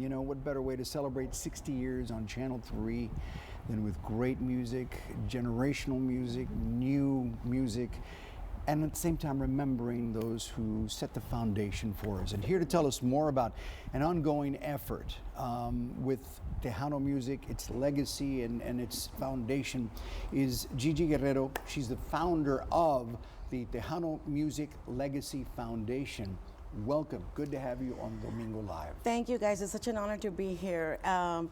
You know, what better way to celebrate 60 years on Channel 3 than with great music, generational music, new music, and at the same time remembering those who set the foundation for us. And here to tell us more about an ongoing effort with Tejano Music, its legacy and its foundation is Gigi Guerrero. She's the founder of the Tejano Music Legacy Foundation. Welcome. Good to have you on Domingo Live. Thank you, guys. It's such an honor to be here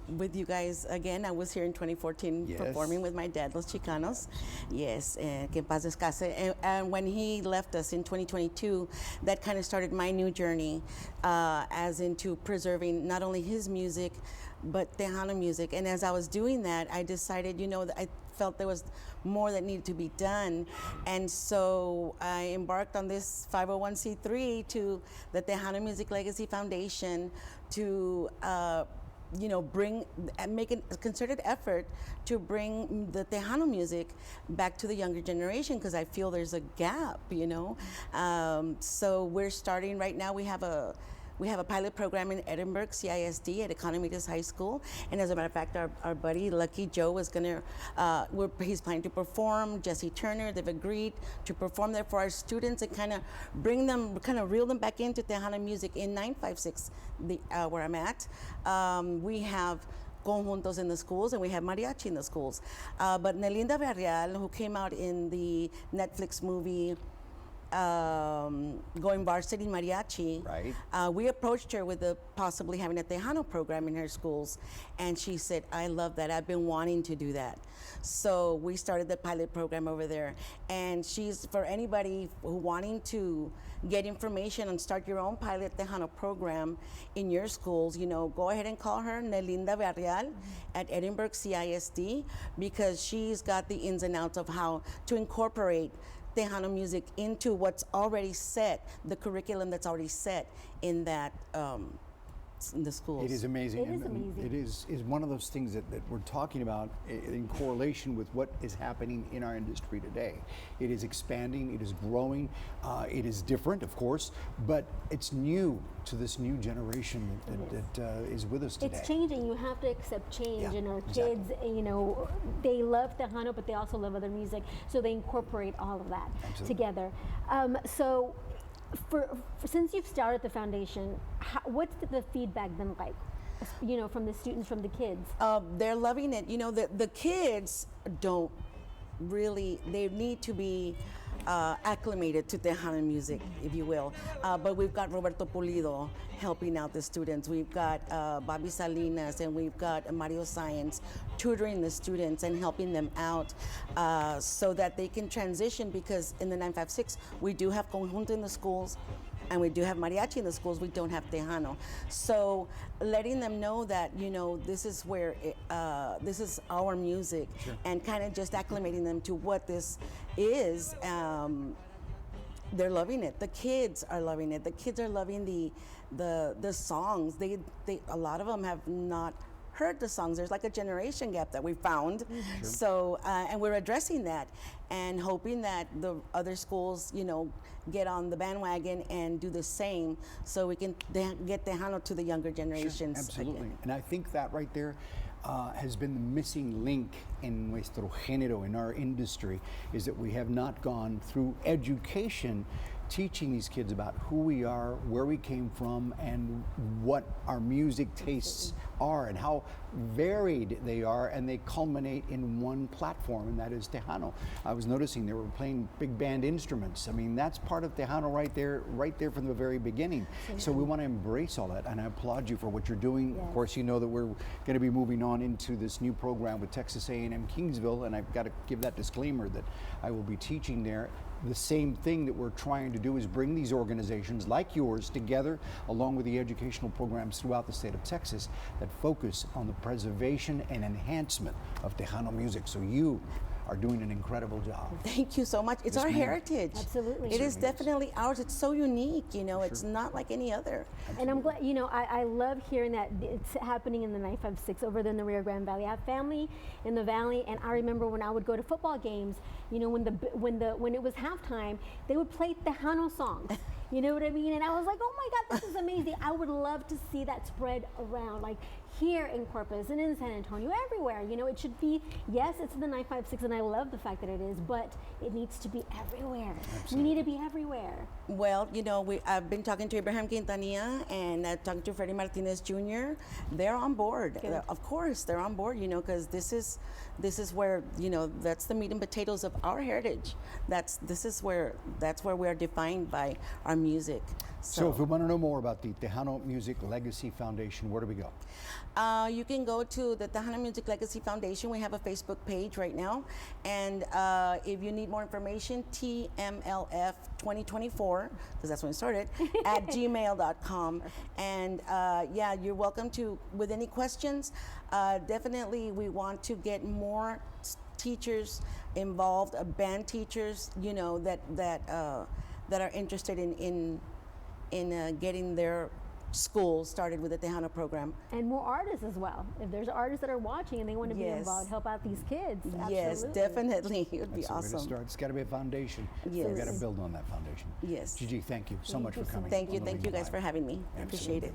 with you guys again. I was here in 2014 performing with my dad, Los Chicanos. Yes, que paz descanse. And when he left us in 2022, that kind of started my new journey as into preserving not only his music, but Tejano music. And as I was doing that, I decided, you know, that I felt there was more that needed to be done. And so I embarked on this 501c3 to the Tejano Music Legacy Foundation to you know, bring and make a concerted effort to bring the Tejano music back to the younger generation, because I feel there's a gap, you know. So we're starting right now. We have a pilot program in Edinburgh, CISD, at Economitas High School. And as a matter of fact, our buddy, Lucky Joe, is gonna, he's planning to perform, Jesse Turner, they've agreed to perform there for our students and kind of bring them, kind of reel them back into Tejano music in 956, where I'm at. We have conjuntos in the schools, and we have mariachi in the schools. But Nelinda Villarreal, who came out in the Netflix movie, Going Varsity Mariachi, right. We approached her with possibly having a Tejano program in her schools, and she said, I love that, I've been wanting to do that. So we started the pilot program over there, and she's, for anybody who wanting to get information and start your own pilot Tejano program in your schools, you know, go ahead and call her, Nelinda Villarreal, at Edinburgh CISD, because she's got the ins and outs of how to incorporate Tejano music into what's already set, the curriculum that's already set in that in the schools. It is amazing. It is amazing. It is one of those things that we're talking about in correlation with what is happening in our industry today. It is expanding, it is growing, it is different, of course, but it's new to this new generation that is with us today. It's changing. You have to accept change, Yeah, and our exactly. kids, you know, they love Tejano, but they also love other music, so they incorporate all of that together. So, since you've started the foundation, what's the feedback been like? You know, from the students, from the kids. They're loving it. You know, the kids don't really, they need to be acclimated to Tejano music, if you will. But we've got Roberto Pulido helping out the students. We've got Bobby Salinas, and we've got Mario Science tutoring the students and helping them out so that they can transition, because in the 956, we do have conjunto in the schools, and we do have mariachi in the schools. We don't have Tejano. So letting them know that, you know, this is where this is our music, and kind of just acclimating them to what this is. They're loving it. The kids are loving it. The kids are loving the songs. They a lot of them have not heard the songs. There's like a generation gap that we found. So and we're addressing that and hoping that the other schools, you know, get on the bandwagon and do the same, so we can get Tejano to the younger generations. Absolutely. Again. And I think that right there has been the missing link in nuestro género, in our industry, is that we have not gone through education teaching these kids about who we are, where we came from, and what our music tastes are, and how varied they are, and they culminate in one platform, and that is Tejano. I was noticing they were playing big band instruments. I mean, that's part of Tejano right there from the very beginning. So we want to embrace all that, and I applaud you for what you're doing. Yes. Of course, you know that we're going to be moving on into this new program with Texas A&M Kingsville, and I've got to give that disclaimer that I will be teaching there. The same thing that we're trying to do is bring these organizations like yours together, along with the educational programs throughout the state of Texas that focus on the preservation and enhancement of Tejano music. So you are doing an incredible job. Thank you so much. It's our heritage. Absolutely. It is definitely ours. It's so unique, you know, it's not like any other. And I'm glad, you know, I love hearing that it's happening in the 956 over there in the Rio Grande Valley. I have family in the valley, and I remember when I would go to football games, you know, when it was halftime, they would play Tejano songs. You know what I mean? And I was like, oh my God, this is amazing. I would love to see that spread around, like here in Corpus and in San Antonio, everywhere. You know, it should be, yes, it's in the 956, and I love the fact that it is, but it needs to be everywhere. Absolutely. We need to be everywhere. Well, you know, I've been talking to Abraham Quintanilla and talking to Freddie Martinez Jr. They're on board. Good. Of course, they're on board, you know, because this is where, you know, that's the meat and potatoes of our heritage. That's where we are defined by our music. So if we want to know more about the Tejano Music Legacy Foundation, where do we go? You can go to the Tejano Music Legacy Foundation. We have a Facebook page right now. And if you need more information, TMLF2024, because that's when it started, at gmail.com. And yeah, you're welcome to, with any questions. Definitely, we want to get more teachers involved, band teachers, you know, that are interested in getting their school started with the Tejano program. And more artists as well. If there's artists that are watching and they want to be Yes. involved, help out these kids. Yes, Absolutely. definitely. It would be That's the way to awesome. start. It's got to be a foundation. Yes. We've got to build on that foundation. Yes. Gigi, thank you so much for you so coming. much. Thank you on guys Domingo for Live. having me. I appreciate Absolutely. it.